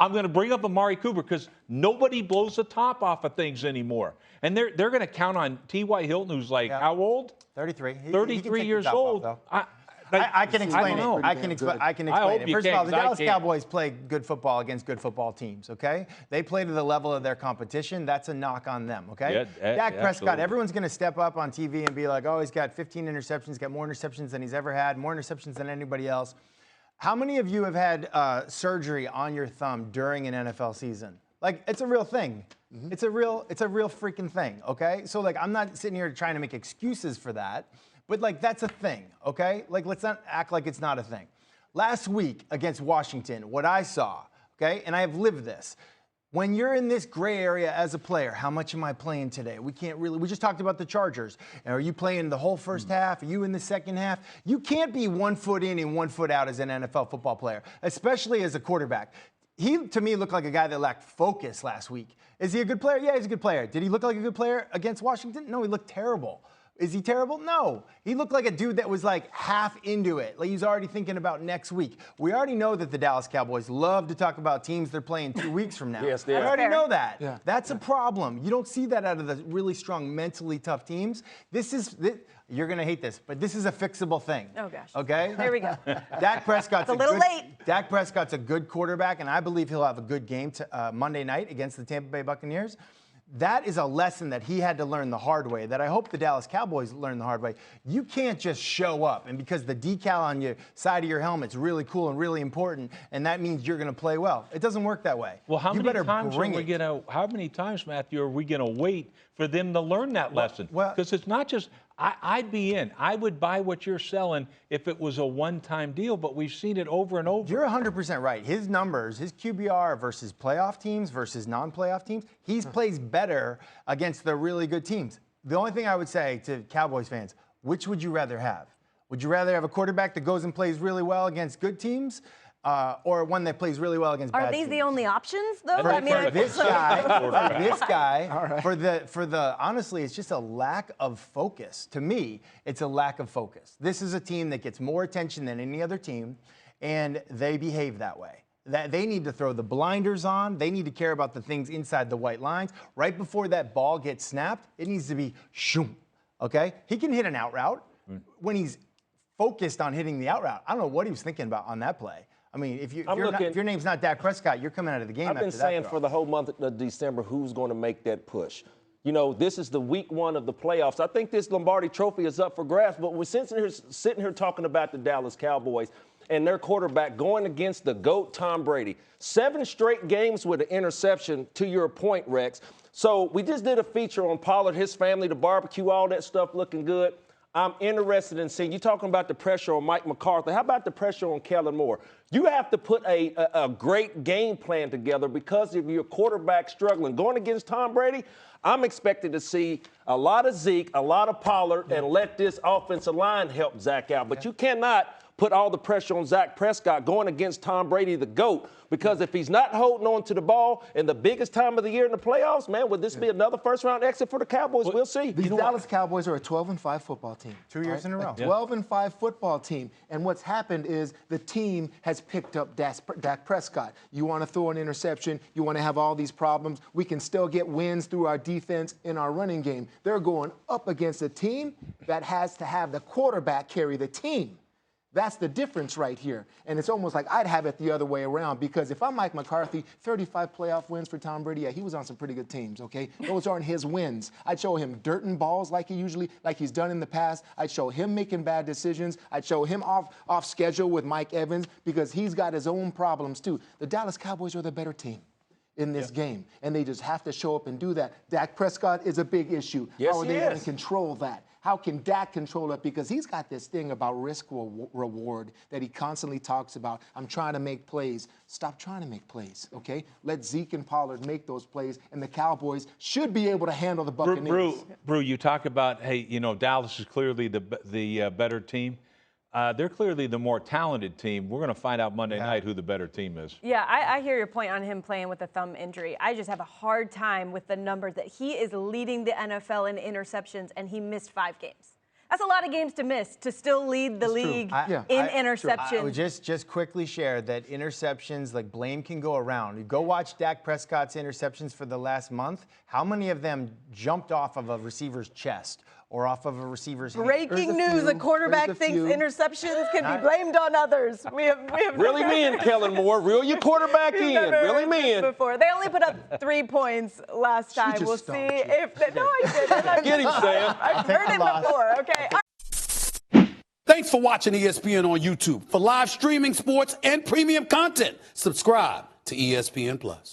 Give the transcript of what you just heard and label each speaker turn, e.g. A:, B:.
A: I'm going to bring up Amari Cooper because nobody blows the top off of things anymore. And they're going to count on T.Y. Hilton, who's like, how old?
B: 33.
A: 33 years old.
B: I can explain it. I can explain it. First of all, the Dallas Cowboys play good football against good football teams, okay? They play to the level of their competition. That's a knock on them, okay? Dak Prescott, everyone's going to step up on TV and be like, oh, he's got 15 interceptions, he's got more interceptions than he's ever had, more interceptions than anybody else. How many of you have had surgery on your thumb during an NFL season? Like, it's a real thing. It's a real freaking thing, okay? So, like, I'm not sitting here trying to make excuses for that. But, like, that's a thing, okay? Like, let's not act like it's not a thing. Last week against Washington, what I saw, okay, and I have lived this, when you're in this gray area as a player, how much am I playing today? We just talked about the Chargers. Are you playing the whole first half? Are you in the second half? You can't be 1 foot in and 1 foot out as an NFL football player, especially as a quarterback. He, to me, looked like a guy that lacked focus last week. Is he a good player? Yeah, he's a good player. Did he look like a good player against Washington? No, he looked terrible. Is he terrible? No. He looked like a dude that was like half into it. Like he's already thinking about next week. We already know that the Dallas Cowboys love to talk about teams they're playing 2 weeks from now.
C: Yes, they are.
B: We already know that.
D: Yeah.
B: That's a problem. You don't see that out of the really strong, mentally tough teams. You're going to hate this, but this is a fixable thing.
E: Oh, gosh.
B: Okay?
E: There we go.
B: Dak Prescott's
E: a little late.
B: Dak Prescott's a good quarterback, and I believe he'll have a good game Monday night against the Tampa Bay Buccaneers. That is a lesson that he had to learn the hard way, that I hope the Dallas Cowboys learn the hard way. You can't just show up, and because the decal on your side of your helmet's really cool and really important, and that means you're going to play well. It doesn't work that way.
A: Well, how many times, Matthew, are we going to wait for them to learn that lesson? Because it's not just I'd be in. I would buy what you're selling if it was a one-time deal, but we've seen it over and over.
B: You're 100% right. His numbers, his QBR versus playoff teams versus non-playoff teams, he plays better against the really good teams. The only thing I would say to Cowboys fans, which would you rather have? Would you rather have a quarterback that goes and plays really well against good teams? Or one that plays really well against bad teams?
E: Are these the only options, though?
B: For this guy, honestly, it's just a lack of focus. To me, it's a lack of focus. This is a team that gets more attention than any other team, and they behave that way. That they need to throw the blinders on. They need to care about the things inside the white lines. Right before that ball gets snapped, it needs to be shoom, okay? He can hit an out route when he's focused on hitting the out route. I don't know what he was thinking about on that play. I mean, if your name's not Dak Prescott, you're coming out of the game after that.
C: I've been saying for the whole month of December, who's going to make that push? You know, this is the week 1 of the playoffs. I think this Lombardi Trophy is up for grabs, but we're sitting here talking about the Dallas Cowboys and their quarterback going against the GOAT, Tom Brady. 7 straight games with an interception, to your point, Rex. So we just did a feature on Pollard, his family, the barbecue, all that stuff looking good. I'm interested in seeing, you're talking about the pressure on Mike McCarthy. How about the pressure on Kellen Moore? You have to put a great game plan together because if your quarterback struggling, going against Tom Brady, I'm expected to see a lot of Zeke, a lot of Pollard, and let this offensive line help Zach out. But you cannot put all the pressure on Dak Prescott going against Tom Brady, the GOAT, because if he's not holding on to the ball in the biggest time of the year in the playoffs, man, would this be another first-round exit for the Cowboys? We'll see.
D: The Dallas Cowboys are a 12-5 football team.
B: 2 years in a row.
D: 12-5 football team. And what's happened is the team has picked up Dak Prescott. You want to throw an interception. You want to have all these problems. We can still get wins through our defense in our running game. They're going up against a team that has to have the quarterback carry the team. That's the difference right here. And it's almost like I'd have it the other way around because if I'm Mike McCarthy, 35 playoff wins for Tom Brady, yeah, he was on some pretty good teams, okay? Those aren't his wins. I'd show him dirt and balls like he's done in the past. I'd show him making bad decisions. I'd show him off schedule with Mike Evans because he's got his own problems too. The Dallas Cowboys are the better team in this game, and they just have to show up and do that. Dak Prescott is a big issue.
C: Yes,
D: How are they going to control that? How can Dak control it? Because he's got this thing about risk reward that he constantly talks about. I'm trying to make plays. Stop trying to make plays, okay? Let Zeke and Pollard make those plays, and the Cowboys should be able to handle the Buccaneers.
A: Brew, you talk about, hey, you know, Dallas is clearly the better team. They're clearly the more talented team. We're going to find out Monday night who the better team is.
E: Yeah, I hear your point on him playing with a thumb injury. I just have a hard time with the numbers that he is leading the NFL in interceptions, and he missed 5 games. That's a lot of games to miss to still lead the league in interceptions.
B: I would just quickly share that interceptions, like blame can go around. You go watch Dak Prescott's interceptions for the last month. How many of them jumped off of a receiver's chest or off of a receiver's hand?
E: Breaking news, a quarterback thinks interceptions can be blamed on others. We have
C: really mean, Kellen Moore. Reel your quarterback in. Really mean.
E: Before. They only put up 3 points last time. We'll see if no, I didn't.
C: Get him, Sam.
E: I've heard it before. Okay.
F: Thanks for watching ESPN on YouTube. For live streaming, sports, and premium content, subscribe to ESPN+.